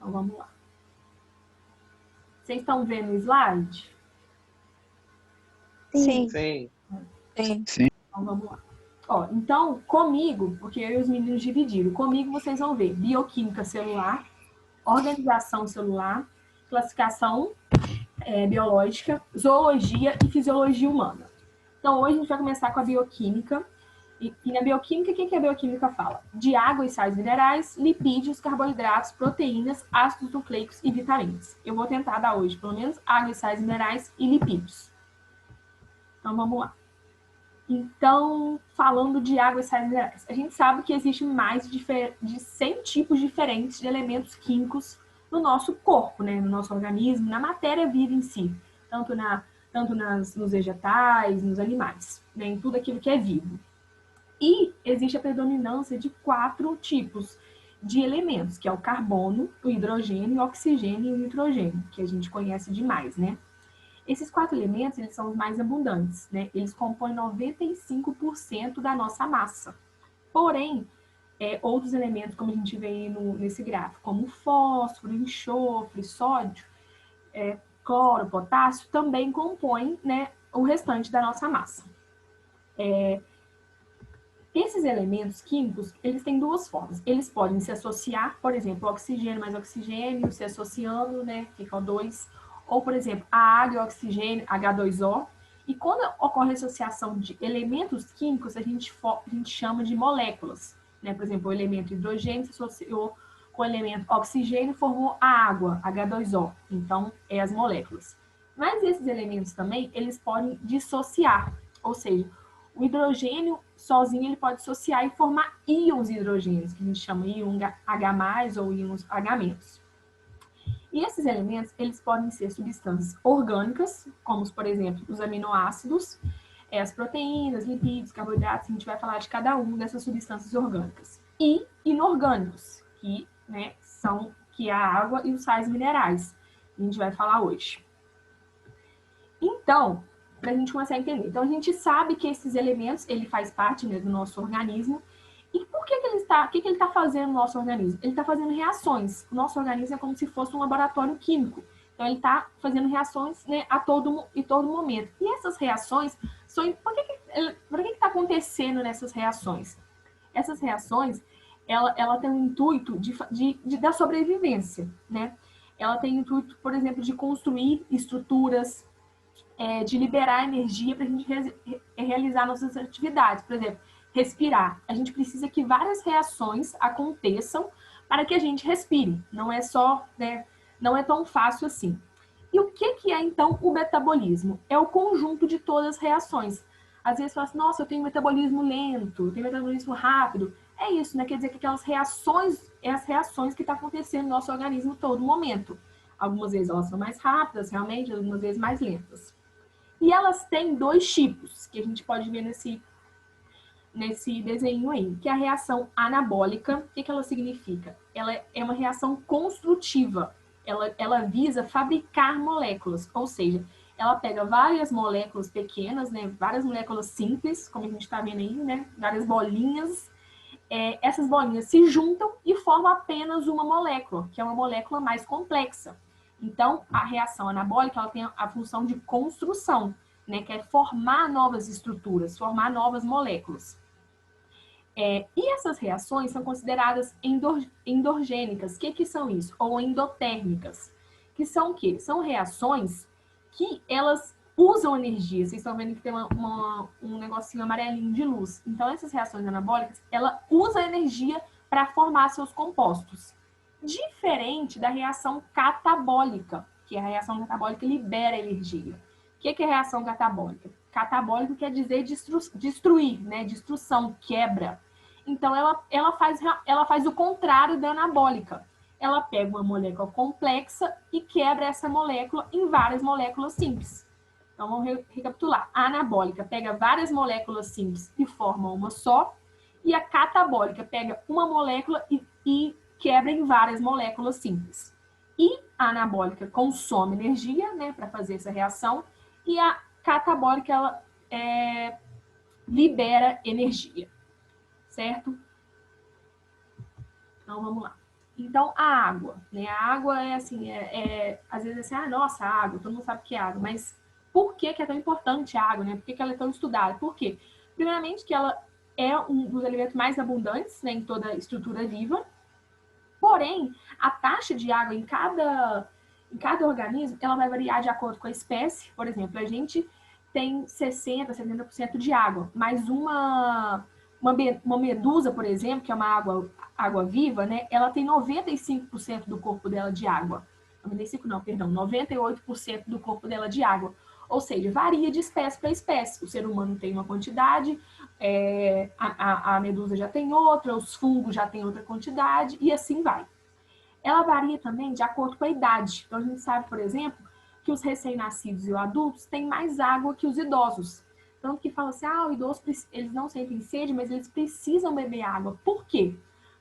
Então, vamos lá. Vocês estão vendo o slide? Sim. Sim. Sim. Então, vamos lá. Ó, então, comigo, porque eu e os meninos dividiram, comigo vocês vão ver bioquímica celular, organização celular, classificação biológica, zoologia e fisiologia humana. Então, hoje a gente vai começar com a bioquímica. E na bioquímica, o que a bioquímica fala? De água e sais minerais, lipídios, carboidratos, proteínas, ácidos nucleicos e vitaminas. Eu vou tentar dar hoje, pelo menos, água e sais minerais e lipídios. Então, vamos lá. Então, falando de água e sais minerais, a gente sabe que existe mais de 100 tipos diferentes de elementos químicos no nosso corpo, né? No nosso organismo, na matéria viva em si, tanto nos vegetais, nos animais, né? Em tudo aquilo que é vivo. E existe a predominância de 4 tipos de elementos, que é o carbono, o hidrogênio, o oxigênio e o nitrogênio, que a gente conhece demais, né? Esses 4 elementos, eles são os mais abundantes, né? Eles compõem 95% da nossa massa. Porém, outros elementos, como a gente vê aí nesse gráfico, como fósforo, enxofre, sódio, cloro, potássio, também compõem, né, o restante da nossa massa. Esses elementos químicos, eles têm 2 formas. Eles podem se associar, por exemplo, oxigênio mais oxigênio, se associando, né, fica O2. Ou, por exemplo, a água e o oxigênio, H2O. E quando ocorre a associação de elementos químicos, a gente chama de moléculas. Né? Por exemplo, o elemento hidrogênio se associou com o elemento oxigênio e formou a água, H2O. Então, as moléculas. Mas esses elementos também, eles podem dissociar. Ou seja, o hidrogênio sozinho ele pode dissociar e formar íons hidrogênios, que a gente chama íon H+, ou íons H-. E esses elementos, eles podem ser substâncias orgânicas, como, por exemplo, os aminoácidos, as proteínas, lipídios, carboidratos, a gente vai falar de cada uma dessas substâncias orgânicas. E inorgânicos, que é a água e os sais minerais, que a gente vai falar hoje. Então, para a gente começar a entender. Então, a gente sabe que esses elementos, ele faz parte, né, do nosso organismo. E por que ele está fazendo no nosso organismo? Ele está fazendo reações. O nosso organismo é como se fosse um laboratório químico. Então, ele está fazendo reações, né, a todo momento. E essas reações são... Por que está acontecendo nessas reações? Essas reações, ela tem um intuito da sobrevivência, né? Ela tem o intuito, por exemplo, de construir estruturas, de liberar energia para a gente realizar nossas atividades. Por exemplo, respirar. A gente precisa que várias reações aconteçam para que a gente respire. Não é só, né, não é tão fácil assim. E o que é, então, o metabolismo? É o conjunto de todas as reações. Às vezes fala assim, nossa, eu tenho metabolismo lento, eu tenho metabolismo rápido. É isso, né? Quer dizer que aquelas reações, as reações que estão acontecendo no nosso organismo todo momento. Algumas vezes elas são mais rápidas, realmente, algumas vezes mais lentas. E elas têm 2 tipos, que a gente pode ver nesse desenho aí, que é a reação anabólica. O que ela significa? Ela é uma reação construtiva. Ela visa fabricar moléculas, ou seja, ela pega várias moléculas pequenas, né, várias moléculas simples, como a gente está vendo aí, né, várias bolinhas. Essas bolinhas se juntam e formam apenas uma molécula, que é uma molécula mais complexa. Então, a reação anabólica ela tem a função de construção, né, que é formar novas estruturas, formar novas moléculas. E essas reações são consideradas endogênicas. O que são isso? Ou endotérmicas. Que são o quê? São reações que elas usam energia. Vocês estão vendo que tem um negocinho amarelinho de luz. Então, essas reações anabólicas, ela usa energia para formar seus compostos. Diferente da reação catabólica, que a reação catabólica libera energia. O que é reação catabólica? Catabólico quer dizer destruir, né? Destruição, quebra. Então, ela faz o contrário da anabólica. Ela pega uma molécula complexa e quebra essa molécula em várias moléculas simples. Então, vamos recapitular. A anabólica pega várias moléculas simples e forma uma só. E a catabólica pega uma molécula e quebra em várias moléculas simples. E a anabólica consome energia, né, para fazer essa reação. E a catabólica, ela libera energia. Certo? Então, vamos lá. Então, a água, né? A água é assim, às vezes assim, nossa, a água, todo mundo sabe o que é água, mas por que é tão importante a água, né? Por que ela é tão estudada? Por quê? Primeiramente, que ela é um dos alimentos mais abundantes, né, em toda a estrutura viva. Porém, a taxa de água em cada organismo, ela vai variar de acordo com a espécie. Por exemplo, a gente tem 60%, 70% de água, mas uma medusa, por exemplo, que é uma água viva, né, ela tem 95% do corpo dela de água. 95 não, perdão, 98% do corpo dela de água. Ou seja, varia de espécie para espécie. O ser humano tem uma quantidade, a medusa já tem outra, os fungos já tem outra quantidade, e assim vai. Ela varia também de acordo com a idade. Então, a gente sabe, por exemplo, que os recém-nascidos e os adultos têm mais água que os idosos. Tanto que fala assim, o idoso, eles não sentem sede, mas eles precisam beber água. Por quê?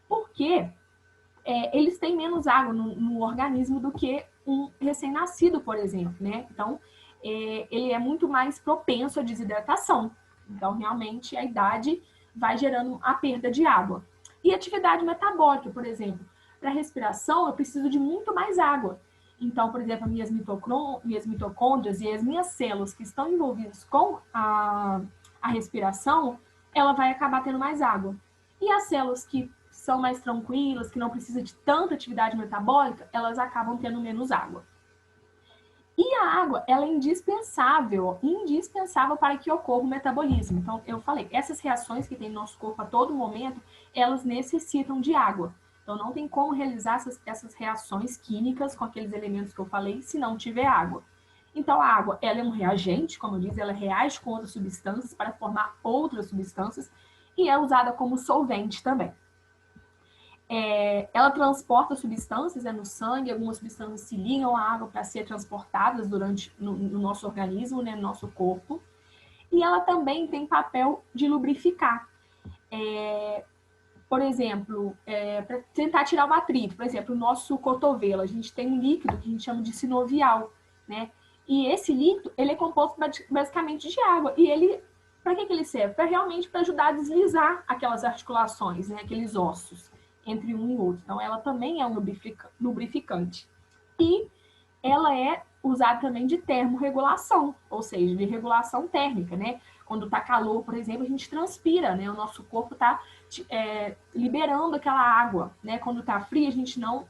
Porque eles têm menos água no organismo do que um recém-nascido, por exemplo, né? Então, ele é muito mais propenso à desidratação. Então, realmente, a idade vai gerando a perda de água. E atividade metabólica, por exemplo. Para respiração, eu preciso de muito mais água. Então, por exemplo, minhas mitocôndrias e as minhas células que estão envolvidas com a respiração, ela vai acabar tendo mais água. E as células que são mais tranquilas, que não precisam de tanta atividade metabólica, elas acabam tendo menos água. E a água, ela é indispensável para que ocorra o metabolismo. Então, eu falei, essas reações que tem no nosso corpo a todo momento, elas necessitam de água. Então, não tem como realizar essas reações químicas com aqueles elementos que eu falei se não tiver água. Então, a água, ela é um reagente, como eu disse, ela reage com outras substâncias para formar outras substâncias e é usada como solvente também. Ela transporta substâncias no sangue, algumas substâncias se ligam à água para ser transportadas no nosso organismo, né, no nosso corpo. E ela também tem papel de lubrificar. Por exemplo, para tentar tirar o atrito, por exemplo, o nosso cotovelo, a gente tem um líquido que a gente chama de sinovial, né? E esse líquido, ele é composto basicamente de água. E ele, para que ele serve? Para realmente para ajudar a deslizar aquelas articulações, né? Aqueles ossos entre um e outro. Então, ela também é um lubrificante. E ela é usada também de termorregulação, ou seja, de regulação térmica, né? Quando está calor, por exemplo, a gente transpira, né? O nosso corpo está liberando aquela água, né? Quando está frio, a gente não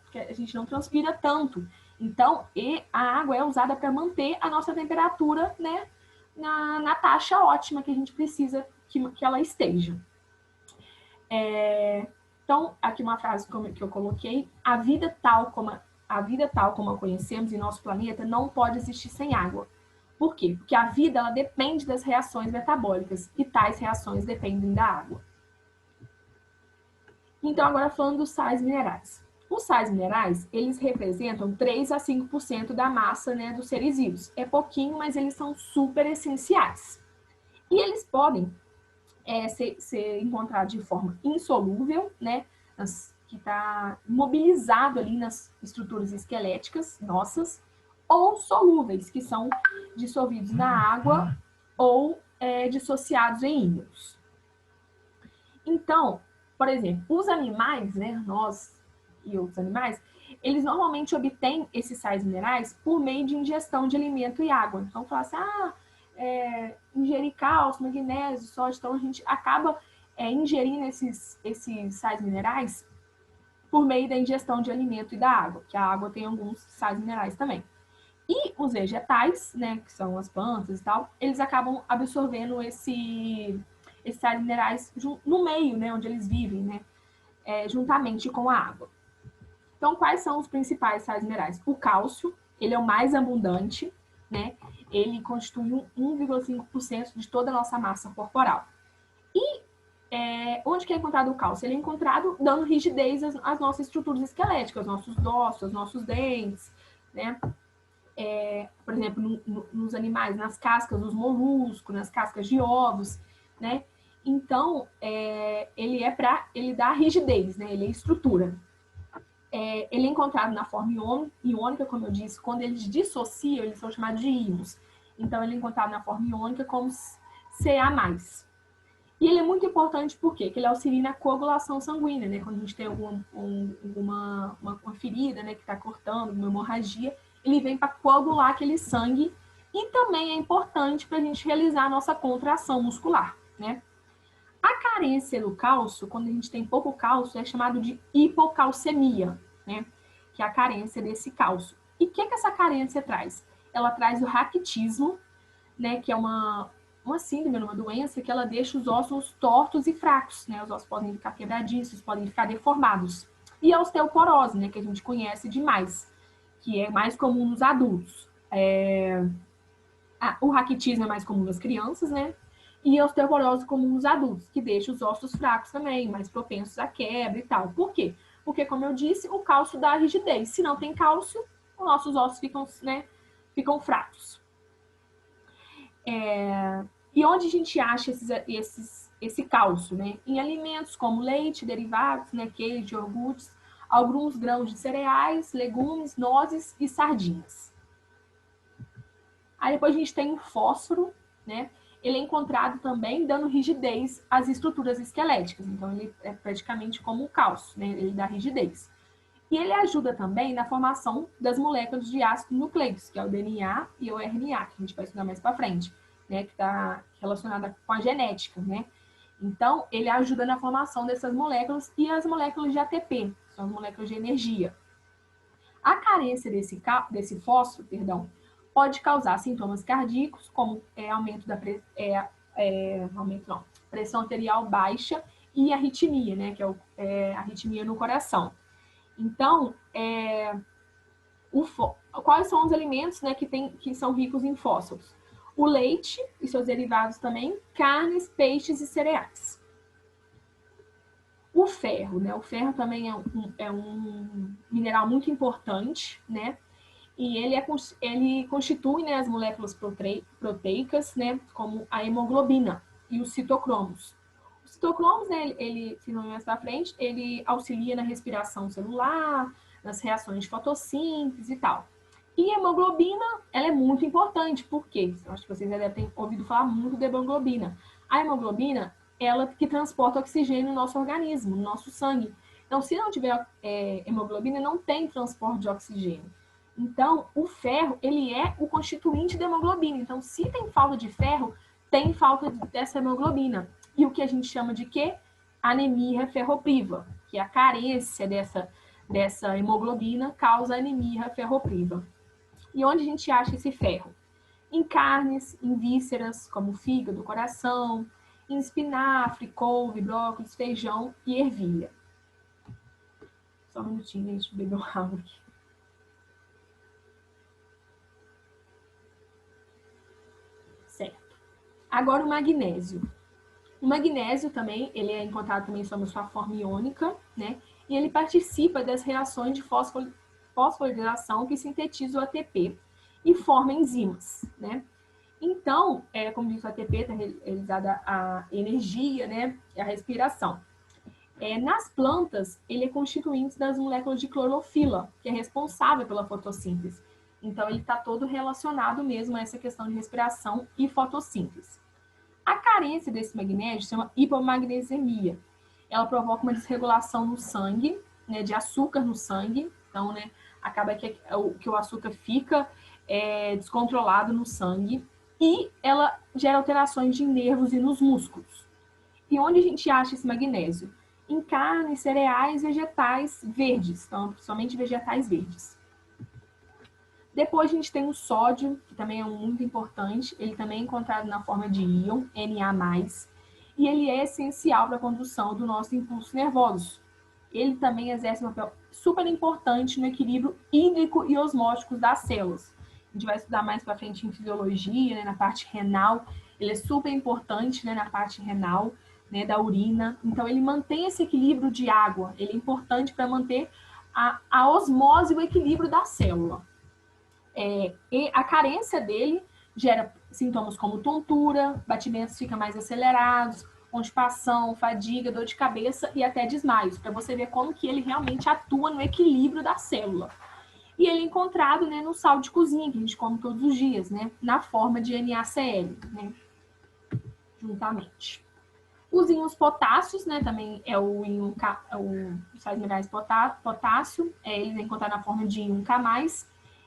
transpira tanto. Então, a água é usada para manter a nossa temperatura, né? Na taxa ótima que a gente precisa que ela esteja. Então, aqui uma frase que eu coloquei: a vida tal como a conhecemos em nosso planeta não pode existir sem água. Por quê? Porque a vida ela depende das reações metabólicas e tais reações dependem da água. Então, agora falando dos sais minerais. Os sais minerais, eles representam 3 a 5% da massa, né, dos seres vivos. É pouquinho, mas eles são super essenciais. E eles podem ser encontrado de forma insolúvel, né, que está mobilizado ali nas estruturas esqueléticas nossas, ou solúveis, que são dissolvidos na água ou dissociados em íons. Então, por exemplo, os animais, né, nós e outros animais, eles normalmente obtêm esses sais minerais por meio de ingestão de alimento e água. Então, fala assim, ingerir cálcio, magnésio, sódio, então a gente acaba ingerindo esses sais minerais por meio da ingestão de alimento e da água, que a água tem alguns sais minerais também. E os vegetais, né, que são as plantas e tal, eles acabam absorvendo esses sais minerais no meio, né, onde eles vivem, né, juntamente com a água. Então, quais são os principais sais minerais? O cálcio, ele é o mais abundante, né? Ele constitui 1,5% de toda a nossa massa corporal. E onde que é encontrado o cálcio? Ele é encontrado dando rigidez às nossas estruturas esqueléticas, nossos ossos, nossos dentes, né? Por exemplo, nos animais, nas cascas dos moluscos, nas cascas de ovos, né? Então, ele dá rigidez, né? Ele é estrutura. Ele é encontrado na forma iônica, como eu disse, quando eles dissociam, eles são chamados de íons. Então, ele é encontrado na forma iônica como Ca+. E ele é muito importante porque ele auxilia na coagulação sanguínea, né? Quando a gente tem uma ferida, né, que está cortando, uma hemorragia, ele vem para coagular aquele sangue. E também é importante para a gente realizar a nossa contração muscular, né? A carência do cálcio, quando a gente tem pouco cálcio, é chamado de hipocalcemia, né? Que é a carência desse cálcio. E o que essa carência traz? Ela traz o raquitismo, né? Que é uma síndrome, uma doença que ela deixa os ossos tortos e fracos, né? Os ossos podem ficar quebradiços, podem ficar deformados. E a osteoporose, né? Que a gente conhece demais, que é mais comum nos adultos. O raquitismo é mais comum nas crianças, né? E a osteoporose comum nos adultos, que deixa os ossos fracos também, mais propensos à quebra e tal. Por quê? Porque, como eu disse, o cálcio dá rigidez. Se não tem cálcio, os nossos ossos ficam, né, ficam fracos. E onde a gente acha esse cálcio? Né? Em alimentos como leite, derivados, né, queijo, iogurtes, alguns grãos de cereais, legumes, nozes e sardinhas. Aí depois a gente tem o fósforo, né? Ele é encontrado também dando rigidez às estruturas esqueléticas. Então, ele é praticamente como o cálcio, né? Ele dá rigidez. E ele ajuda também na formação das moléculas de ácidos nucleicos, que é o DNA e o RNA, que a gente vai estudar mais para frente, né? Que está relacionada com a genética, né? Então, ele ajuda na formação dessas moléculas e as moléculas de ATP, que são as moléculas de energia. A carência desse fósforo, pode causar sintomas cardíacos, como aumento da pressão arterial baixa e arritmia, né, que é a arritmia no coração. Então, quais são os alimentos, né, que são ricos em fósforos? O leite e seus derivados também, carnes, peixes e cereais. O ferro, né? O ferro também é um mineral muito importante, né? E ele constitui, né, as moléculas proteicas, né, como a hemoglobina e os citocromos. Os citocromos, né, se não mais para frente, ele auxilia na respiração celular, nas reações de fotossíntese e tal. E a hemoglobina, ela é muito importante, porque eu acho que vocês já devem ter ouvido falar muito da hemoglobina. A hemoglobina, ela que transporta oxigênio no nosso organismo, no nosso sangue. Então, se não tiver hemoglobina, não tem transporte de oxigênio. Então, o ferro, ele é o constituinte da hemoglobina. Então, se tem falta de ferro, tem falta dessa hemoglobina. E o que a gente chama de quê? Anemia ferropriva, que é a carência dessa hemoglobina causa anemia ferropriva. E onde a gente acha esse ferro? Em carnes, em vísceras, como fígado, coração, em espinafre, couve, brócolis, feijão e ervilha. Só um minutinho, gente, beber uma água aqui. Certo. Agora o magnésio. O magnésio também, ele é encontrado também sob sua forma iônica, né? E ele participa das reações de fosforilação que sintetizam o ATP e forma enzimas, né? Então, como diz o ATP, está realizada a energia, né? E a respiração. Nas plantas, ele é constituinte das moléculas de clorofila, que é responsável pela fotossíntese. Então, ele está todo relacionado mesmo a essa questão de respiração e fotossíntese. A carência desse magnésio se chama hipomagnesemia. Ela provoca uma desregulação no sangue, né, de açúcar no sangue. Então, né, acaba que o açúcar fica descontrolado no sangue. E ela gera alterações de nervos e nos músculos. E onde a gente acha esse magnésio? Em carnes, cereais, vegetais verdes. Então, somente vegetais verdes. Depois a gente tem o sódio, que também é muito importante. Ele também é encontrado na forma de íon, Na+, e ele é essencial para a condução do nosso impulso nervoso. Ele também exerce um papel super importante no equilíbrio hídrico e osmótico das células. A gente vai estudar mais para frente em fisiologia, né, na parte renal. Ele é super importante, né, na parte renal, né, da urina. Então, ele mantém esse equilíbrio de água. Ele é importante para manter a osmose e o equilíbrio da célula. E a carência dele gera sintomas como tontura, batimentos ficam mais acelerados, constipação, fadiga, dor de cabeça e até desmaios, para você ver como que ele realmente atua no equilíbrio da célula. E ele é encontrado, né, no sal de cozinha, que a gente come todos os dias, né, na forma de NaCl, né, juntamente. Os íons potássios, né, também é o íon, os sais minerais potássio, eles é encontrado na forma de íon K+,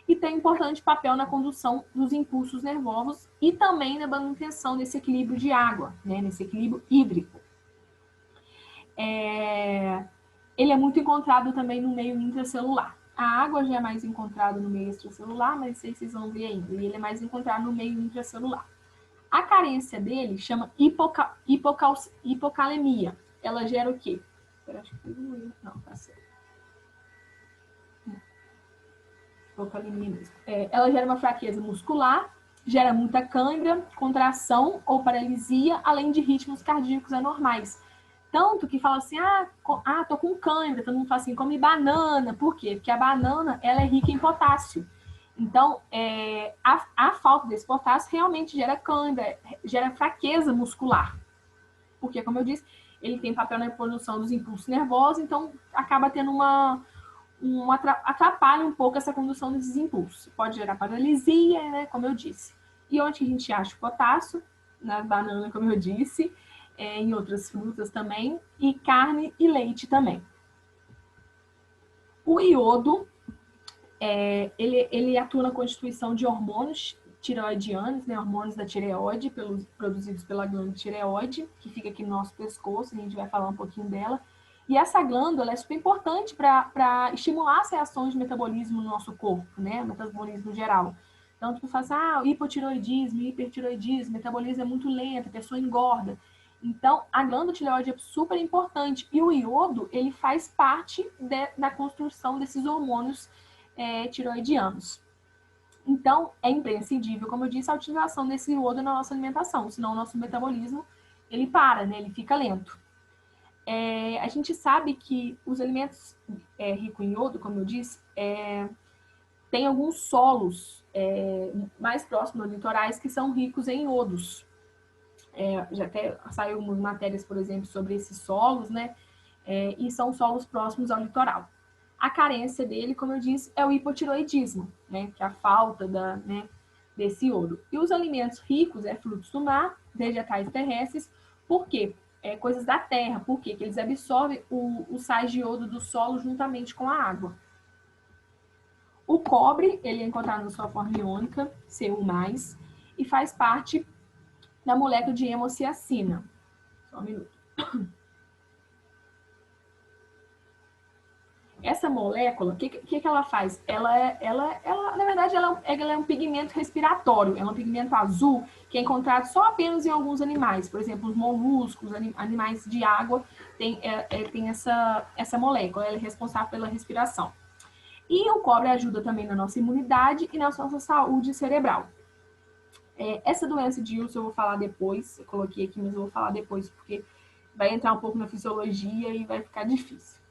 e tem importante papel na condução dos impulsos nervosos e também na manutenção desse equilíbrio de água, né, nesse equilíbrio hídrico. Ele é muito encontrado também no meio intracelular. A água já é mais encontrada no meio extracelular, mas isso aí vocês vão ver ainda. E ele é mais encontrado no meio intracelular. A carência dele chama hipocalemia. Ela gera o quê? Não, tá certo. Hipocalemia mesmo. Ela gera uma fraqueza muscular, gera muita cãibra, contração ou paralisia, além de ritmos cardíacos anormais. Tanto que fala assim, tô com cãibra, todo mundo fala assim, come banana. Por quê? Porque a banana, ela é rica em potássio. Então, a falta desse potássio realmente gera cãibra, gera fraqueza muscular. Porque, como eu disse, ele tem papel na produção dos impulsos nervosos, então acaba tendo atrapalha um pouco essa condução desses impulsos. Pode gerar paralisia, né, como eu disse. E onde que a gente acha o potássio? Na banana, como eu disse, em outras frutas também, e carne e leite também. O iodo, ele atua na constituição de hormônios tireoidianos, né, hormônios da tireoide, produzidos pela glândula tireoide, que fica aqui no nosso pescoço, a gente vai falar um pouquinho dela. E essa glândula é super importante para estimular as reações de metabolismo no nosso corpo, né, metabolismo geral. Então, tu fala assim, hipotireoidismo, hipertireoidismo, metabolismo é muito lento, a pessoa engorda. Então, a glândula tireoide é super importante. E o iodo, ele faz parte da construção desses hormônios tireoidianos. Então, é imprescindível, como eu disse, a utilização desse iodo na nossa alimentação, senão o nosso metabolismo, ele para, né? Ele fica lento. A gente sabe que os alimentos ricos em iodo, como eu disse, tem alguns solos mais próximos dos litorais que são ricos em iodos. Já até saiu algumas matérias, por exemplo, sobre esses solos, né? E são solos próximos ao litoral. A carência dele, como eu disse, é o hipotiroidismo, né? Que é a falta desse iodo. E os alimentos ricos frutos do mar, vegetais terrestres, por quê? Coisas da terra, por quê? Que eles absorvem o sais de iodo do solo juntamente com a água. O cobre, ele é encontrado na sua forma iônica, Cu+, e faz parte da molécula de hemociacina. Só um minuto. Essa molécula, o que ela faz? Na verdade, ela é um pigmento respiratório, é um pigmento azul que é encontrado só apenas em alguns animais. Por exemplo, os moluscos, animais de água, tem essa molécula, ela é responsável pela respiração. E o cobre ajuda também na nossa imunidade e na nossa saúde cerebral. Essa doença de Wilson eu vou falar depois, eu coloquei aqui, mas eu vou falar depois, porque vai entrar um pouco na fisiologia e vai ficar difícil.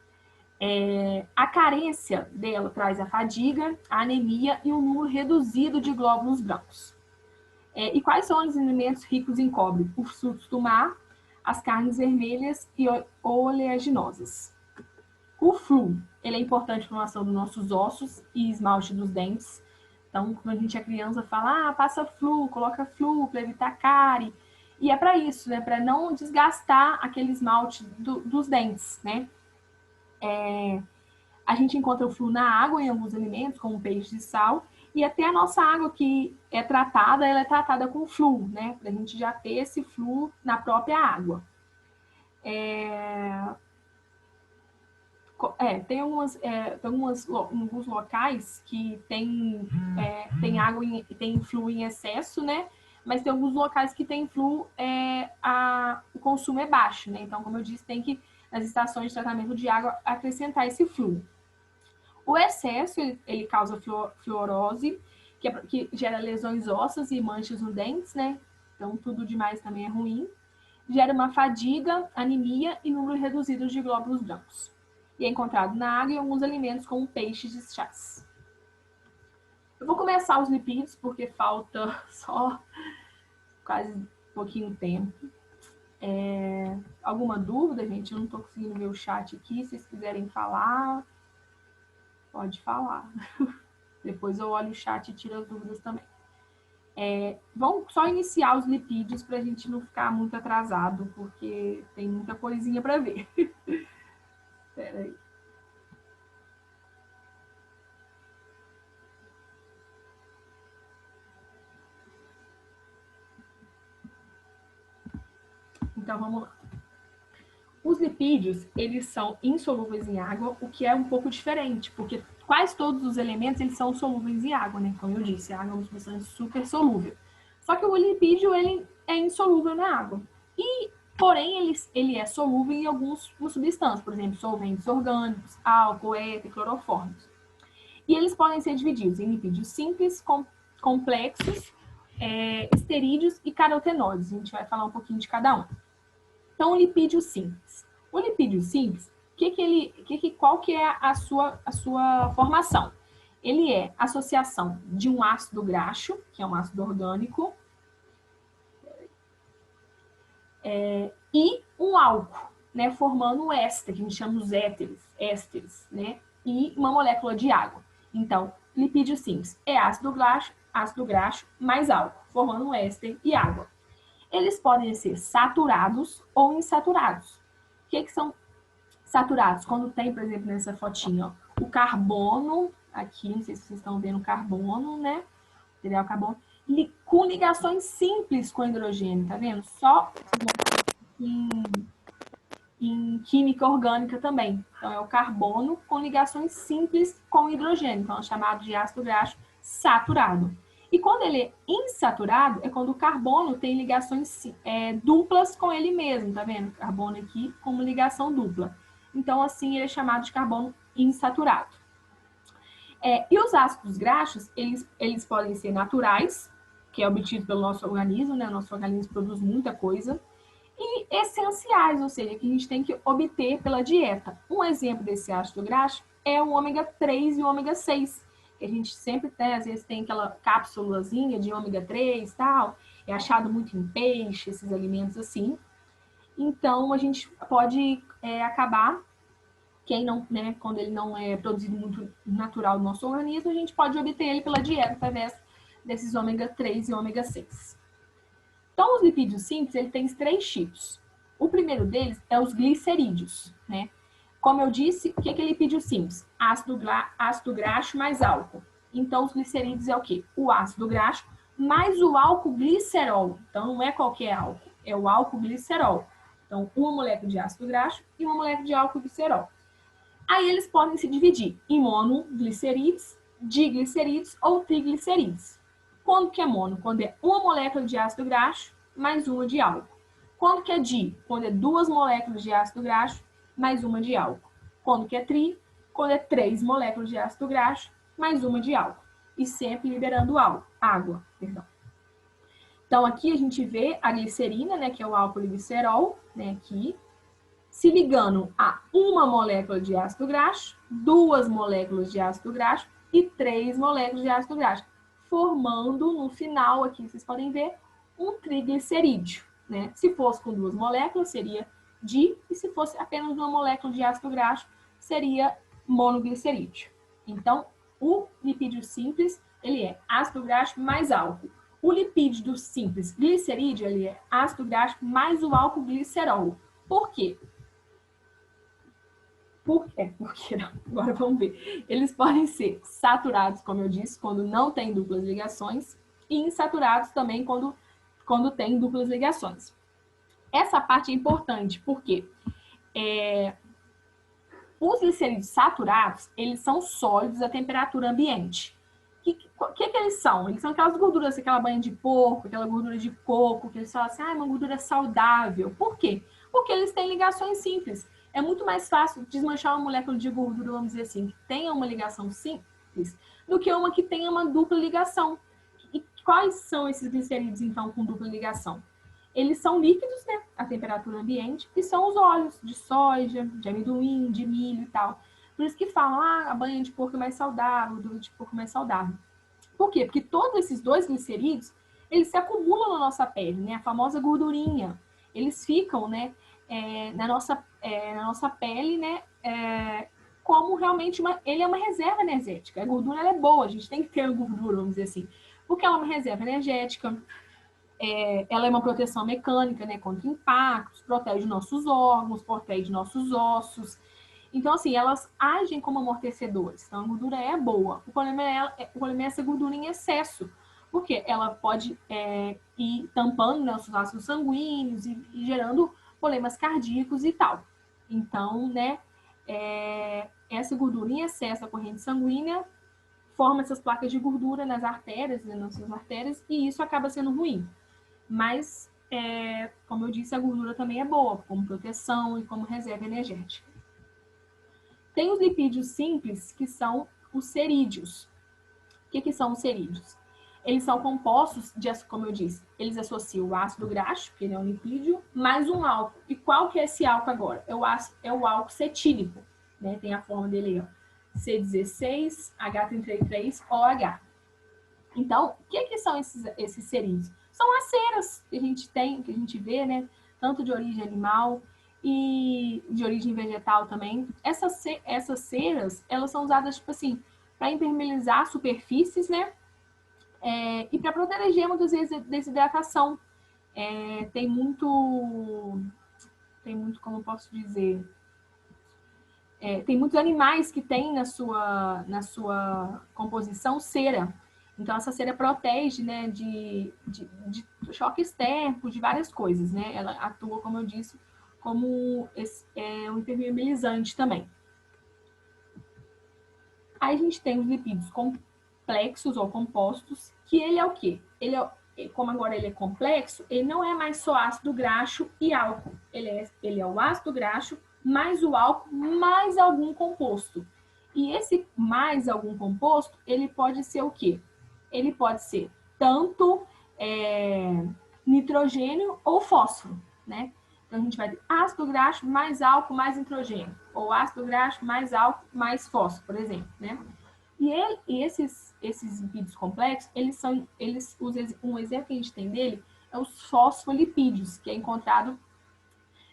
A carência dela traz a fadiga, a anemia e um número reduzido de glóbulos brancos. E quais são os alimentos ricos em cobre? Os frutos do mar, as carnes vermelhas e oleaginosas. O flu, ele é importante para a formação dos nossos ossos e esmalte dos dentes. Então, quando a gente é criança, fala, passa flu, coloca flu para evitar cárie. E é para isso, né? Para não desgastar aquele esmalte dos dentes, né? A gente encontra o flu na água em alguns alimentos, como peixe de sal, e até a nossa água que é tratada, ela é tratada com flu, né? Para a gente já ter esse flu na própria água. Tem alguns locais que tem água, tem flu em excesso, né? Mas tem alguns locais que tem flu, o consumo é baixo, né? Então, como eu disse, tem que, nas estações de tratamento de água, acrescentar esse flu. O excesso, ele causa fluorose, que gera lesões ósseas e manchas nos dentes, né? Então, tudo demais também é ruim. Gera uma fadiga, anemia e número reduzido de glóbulos brancos. E é encontrado na água e em alguns alimentos, como peixes e chás. Eu vou começar os lipídios, porque falta só quase pouquinho tempo. Alguma dúvida, gente? Eu não estou conseguindo ver o chat aqui. Se vocês quiserem falar, pode falar. Depois eu olho o chat e tiro as dúvidas também. Vamos só iniciar os lipídios para a gente não ficar muito atrasado, porque tem muita coisinha para ver. Espera aí. Então, vamos lá. Os lipídios, eles são insolúveis em água, o que é um pouco diferente, porque quase todos os elementos, eles são solúveis em água, né? Como eu disse, a água é uma substância super solúvel. Só que o lipídio, ele é insolúvel na água. Porém, ele é solúvel em algumas substâncias, por exemplo, solventes orgânicos, álcool, éter, clorofórmicos. E eles podem ser divididos em lipídios simples, complexos, esterídeos e carotenoides. A gente vai falar um pouquinho de cada um. Então, o lipídio simples. O lipídio simples, qual que é a sua formação? Ele é associação de um ácido graxo, que é um ácido orgânico, e um álcool, né, formando um éster, que a gente chama os ésteres, né, e uma molécula de água. Então, lipídio simples é ácido graxo mais álcool, formando um éster e água. Eles podem ser saturados ou insaturados. O que são saturados? Quando tem, por exemplo, nessa fotinha, ó, o carbono, aqui, não sei se vocês estão vendo o carbono, né? Material carbono, com ligações simples com hidrogênio, tá vendo? Só em química orgânica também. Então, é o carbono com ligações simples com hidrogênio. Então, é chamado de ácido graxo saturado. E quando ele é insaturado, é quando o carbono tem ligações duplas com ele mesmo, tá vendo? Carbono aqui como ligação dupla. Então, assim, ele é chamado de carbono insaturado. E os ácidos graxos, eles podem ser naturais, que é obtido pelo nosso organismo, né? O nosso organismo produz muita coisa. E essenciais, ou seja, que a gente tem que obter pela dieta. Um exemplo desse ácido graxo é o ômega 3 e o ômega 6, que a gente sempre tem, às vezes tem aquela cápsulazinha de ômega 3 e tal, é achado muito em peixe, esses alimentos assim. Então, a gente pode acabar, quando ele não é produzido muito natural no nosso organismo, a gente pode obter ele pela dieta através desses ômega 3 e ômega 6. Então, os lipídios simples, ele tem 3 tipos. O primeiro deles é os glicerídeos, né? Como eu disse, o que é lipídio simples? Ácido graxo mais álcool. Então, os glicerídeos é o quê? O ácido graxo mais o álcool glicerol. Então, não é qualquer álcool, é o álcool glicerol. Então, uma molécula de ácido graxo e uma molécula de álcool glicerol. Aí, eles podem se dividir em monoglicerídeos, diglicerídeos ou triglicerídeos. Quando que é mono? Quando é uma molécula de ácido graxo mais uma de álcool. Quando que é di? Quando é 2 moléculas de ácido graxo mais uma de álcool. Quando que é tri? Quando é 3 moléculas de ácido graxo mais uma de álcool. E sempre liberando água. Perdão. Então, aqui a gente vê a glicerina, né, que é o álcool glicerol, né, aqui, se ligando a uma molécula de ácido graxo, 2 moléculas de ácido graxo e 3 moléculas de ácido graxo, formando no final, aqui vocês podem ver, um triglicerídeo, né? Se fosse com 2 moléculas, seria di, e se fosse apenas uma molécula de ácido graxo, seria monoglicerídeo. Então, o lipídio simples, ele é ácido graxo mais álcool. O lipídio simples glicerídeo, ele é ácido graxo mais o álcool glicerol. Por quê? Porque não. Agora vamos ver. Eles podem ser saturados, como eu disse, quando não tem duplas ligações, e insaturados também quando tem duplas ligações. Essa parte é importante, porque os glicerídeos saturados, eles são sólidos a temperatura ambiente. O que eles são? Eles são aquelas gorduras, aquela banha de porco, aquela gordura de coco, que eles falam assim, é uma gordura saudável. Por quê? Porque eles têm ligações simples. É muito mais fácil desmanchar uma molécula de gordura, vamos dizer assim, que tenha uma ligação simples, do que uma que tenha uma dupla ligação. E quais são esses glicerídeos, então, com dupla ligação? Eles são líquidos, né, a temperatura ambiente, e são os óleos de soja, de amendoim, de milho e tal. Por isso que falam, a banha de porco é mais saudável, o gordura de porco é mais saudável. Por quê? Porque todos esses 2 glicerídeos, eles se acumulam na nossa pele, né, a famosa gordurinha. Eles ficam, né, na nossa pele, né, como realmente ele é uma reserva energética. A gordura ela é boa, a gente tem que ter gordura, vamos dizer assim. Porque ela é uma reserva energética, ela é uma proteção mecânica, né, contra impactos, protege nossos órgãos, protege nossos ossos. Então, assim, elas agem como amortecedores. Então, a gordura é boa. O problema é essa gordura em excesso, porque ela pode ir tampando, né, os vasos sanguíneos e gerando problemas cardíacos e tal. Então, né, essa gordura em excesso da corrente sanguínea forma essas placas de gordura nas artérias, né, nas suas artérias, e isso acaba sendo ruim. Mas, como eu disse, a gordura também é boa, como proteção e como reserva energética. Tem os lipídios simples, que são os cerídeos. O que são os cerídeos? Eles são compostos, como eu disse, eles associam o ácido graxo, que ele é um lipídio, mais um álcool. E qual que é esse álcool agora? É o álcool cetílico, né? Tem a forma dele, ó, C16H33OH. Então, o que são esses cerídeos? São as ceras que a gente tem, que a gente vê, né? Tanto de origem animal e de origem vegetal também. Essas ceras, elas são usadas, tipo assim, para impermeabilizar superfícies, né? E para proteger muitas vezes desidratação. Tem muito, como eu posso dizer, tem muitos animais que têm na sua composição cera. Então, essa cera protege, né, de choques térmicos, de várias coisas, né? Ela atua, como eu disse, como um impermeabilizante também. Aí a gente tem os lipídios complexos ou compostos, que ele é o quê? Como agora ele é complexo, ele não é mais só ácido graxo e álcool. Ele é o ácido graxo mais o álcool mais algum composto. E esse mais algum composto, ele pode ser o quê? Ele pode ser tanto nitrogênio ou fósforo, né? Então, a gente vai ter ácido graxo mais álcool mais nitrogênio. Ou ácido graxo mais álcool mais fósforo, por exemplo, né? E esses lipídios complexos, um exemplo que a gente tem dele é os fosfolipídios, que é encontrado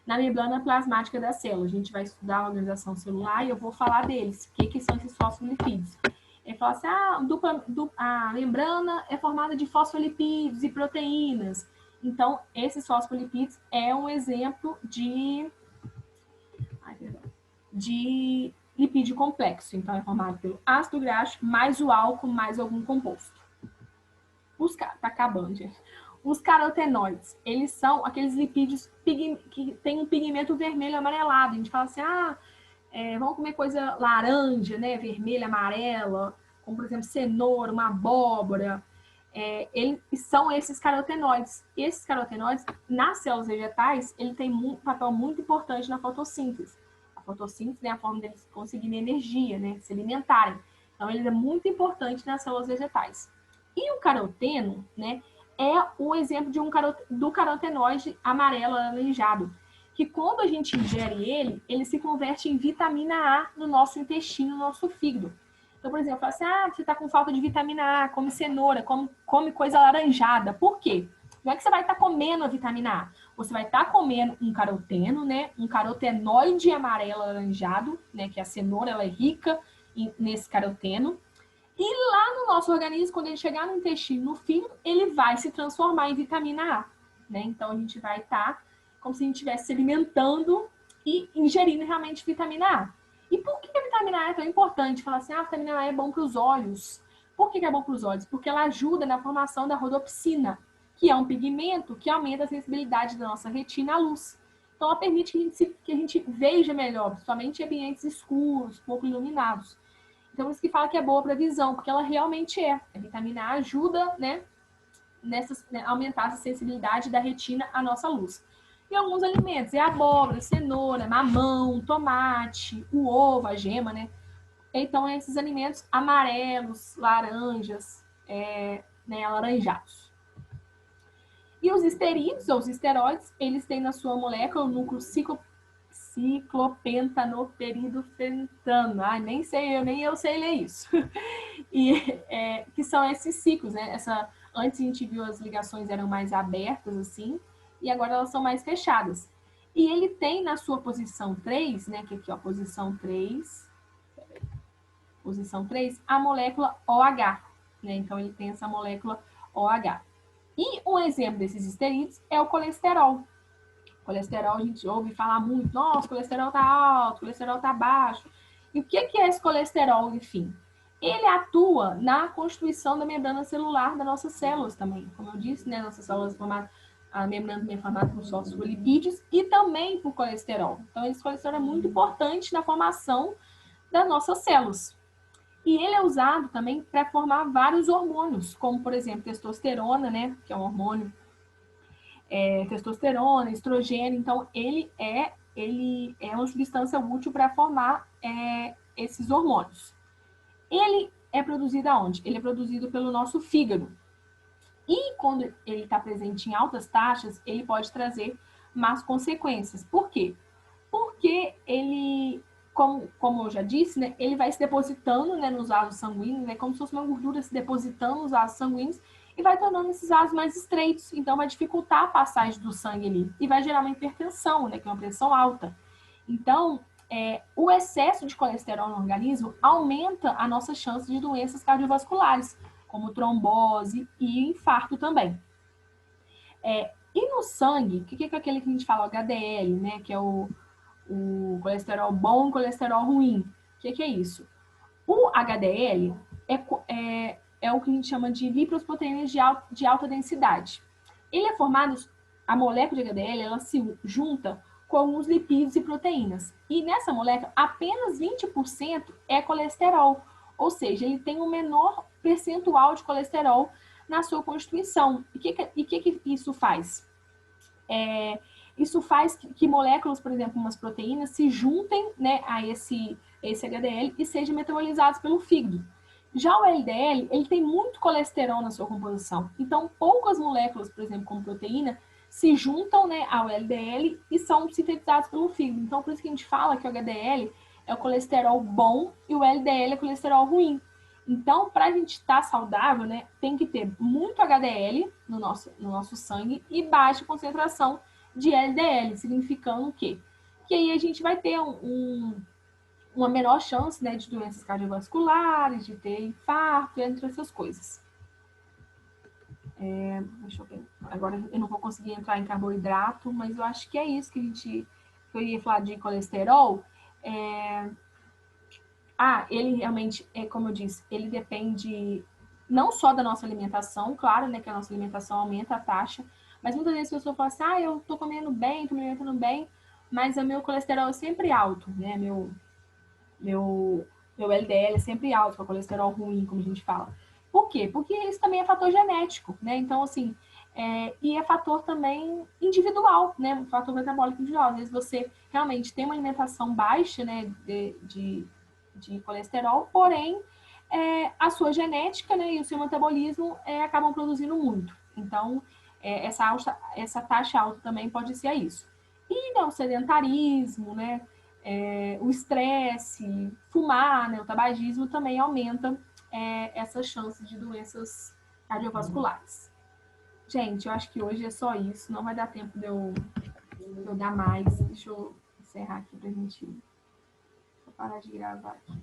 na membrana plasmática da célula. A gente vai estudar a organização celular e eu vou falar deles. O que são esses fosfolipídios? Ele fala assim, a membrana é formada de fosfolipídios e proteínas. Então, esses fosfolipídios é um exemplo de lipídio complexo. Então, é formado pelo ácido graxo mais o álcool mais algum composto. Tá acabando, gente. Os carotenoides, eles são aqueles lipídios que têm um pigmento vermelho amarelado. A gente fala assim, vamos comer coisa laranja, né, vermelha, amarela, como, por exemplo, cenoura, uma abóbora. Eles são esses carotenoides. Esses carotenoides, nas células vegetais, ele tem um papel muito importante na fotossíntese. A fotossíntese é a forma deles conseguirem energia, né, se alimentarem. Então, ele é muito importante nas células vegetais. E o caroteno, né, é o exemplo do carotenoide amarelo alaranjado, que quando a gente ingere ele se converte em vitamina A no nosso intestino, no nosso fígado. Então, por exemplo, eu falo assim, você está com falta de vitamina A, come cenoura, come coisa alaranjada. Por quê? Não é que você vai estar comendo a vitamina A. Você vai estar comendo um caroteno, né? Um carotenoide amarelo alaranjado, né? Que a cenoura ela é rica nesse caroteno. E lá no nosso organismo, quando ele chegar no intestino, no fígado, ele vai se transformar em vitamina A, né? Então, a gente vai estar como se a gente estivesse se alimentando e ingerindo realmente vitamina A. E por que a vitamina A é tão importante? Falar assim, a vitamina A é bom para os olhos. Por que é bom para os olhos? Porque ela ajuda na formação da rodopsina, que é um pigmento que aumenta a sensibilidade da nossa retina à luz. Então, ela permite que a gente veja melhor, principalmente em ambientes escuros, pouco iluminados. Então, por isso que fala que é boa para a visão, porque ela realmente é. A vitamina A ajuda, né, aumentar essa sensibilidade da retina à nossa luz. E alguns alimentos, a abóbora, cenoura, mamão, tomate, o ovo, a gema, né? Então, esses alimentos amarelos, laranjas, né, alaranjados. E os esterídeos, ou os esteroides, eles têm na sua molécula o núcleo ciclopentanoperidofentano. Nem eu sei ler isso. E que são esses ciclos, né? Antes a gente viu as ligações eram mais abertas, assim, e agora elas são mais fechadas. E ele tem na sua posição 3, né? Que aqui, ó, posição 3, a molécula OH. né? Então, ele tem essa molécula OH. E um exemplo desses esterídeos é o colesterol. O colesterol, a gente ouve falar muito, nossa, o colesterol tá alto, o colesterol tá baixo. E o que é esse colesterol, enfim? Ele atua na constituição da membrana celular das nossas células também. Como eu disse, né, nossas células formadas, a membrana também é formada por fosfolipídios e também por colesterol. Então, esse colesterol é muito importante na formação das nossas células. E ele é usado também para formar vários hormônios, como, por exemplo, testosterona, né, que é um hormônio, testosterona, estrogênio. Então, ele é uma substância útil para formar esses hormônios. Ele é produzido aonde? Ele é produzido pelo nosso fígado. E quando ele está presente em altas taxas, ele pode trazer más consequências. Por quê? Porque ele, como eu já disse, né, ele vai se depositando, né, nos vasos sanguíneos, né, como se fosse uma gordura se depositando nos vasos sanguíneos e vai tornando esses vasos mais estreitos. Então, vai dificultar a passagem do sangue ali e vai gerar uma hipertensão, né, que é uma pressão alta. Então, o excesso de colesterol no organismo aumenta a nossa chance de doenças cardiovasculares, como trombose e infarto também. E no sangue, o que é aquele que a gente fala, o HDL, né, que é o colesterol bom e colesterol ruim? O que é isso? O HDL é o que a gente chama de liposproteínas de alta densidade. Ele é formado, a molécula de HDL, ela se junta com alguns lipídios e proteínas. E nessa molécula, apenas 20% é colesterol. Ou seja, ele tem um menor percentual de colesterol na sua constituição. E o que isso faz? Isso faz que moléculas, por exemplo, umas proteínas, se juntem, né, a esse HDL e sejam metabolizados pelo fígado. Já o LDL, ele tem muito colesterol na sua composição. Então, poucas moléculas, por exemplo, como proteína, se juntam, né, ao LDL e são sintetizados pelo fígado. Então, por isso que a gente fala que o HDL é o colesterol bom e o LDL é o colesterol ruim. Então, para a gente estar saudável, né, tem que ter muito HDL no nosso sangue e baixa concentração de LDL, significando o quê? Que aí a gente vai ter uma menor chance, né, de doenças cardiovasculares, de ter infarto, entre essas coisas. Deixa eu ver. Agora eu não vou conseguir entrar em carboidrato, mas eu acho que é isso que eu ia falar de colesterol. Ele realmente, como eu disse, ele depende não só da nossa alimentação, claro, né, que a nossa alimentação aumenta a taxa, mas muitas vezes as pessoas falam assim, eu tô comendo bem, tô me alimentando bem, mas o meu colesterol é sempre alto, né, meu LDL é sempre alto, que é o colesterol ruim, como a gente fala. Por quê? Porque isso também é fator genético, né, então assim, e é fator também individual, né, um fator metabólico individual. Às vezes você realmente tem uma alimentação baixa, né, de colesterol, porém a sua genética, né, e o seu metabolismo acabam produzindo muito. Então, essa taxa alta também pode ser isso. E o sedentarismo, né, o estresse, fumar, né, o tabagismo também aumenta essa chance de doenças cardiovasculares. Gente, eu acho que hoje é só isso. Não vai dar tempo de eu dar mais. Deixa eu encerrar aqui pra gente parar de gravar aqui.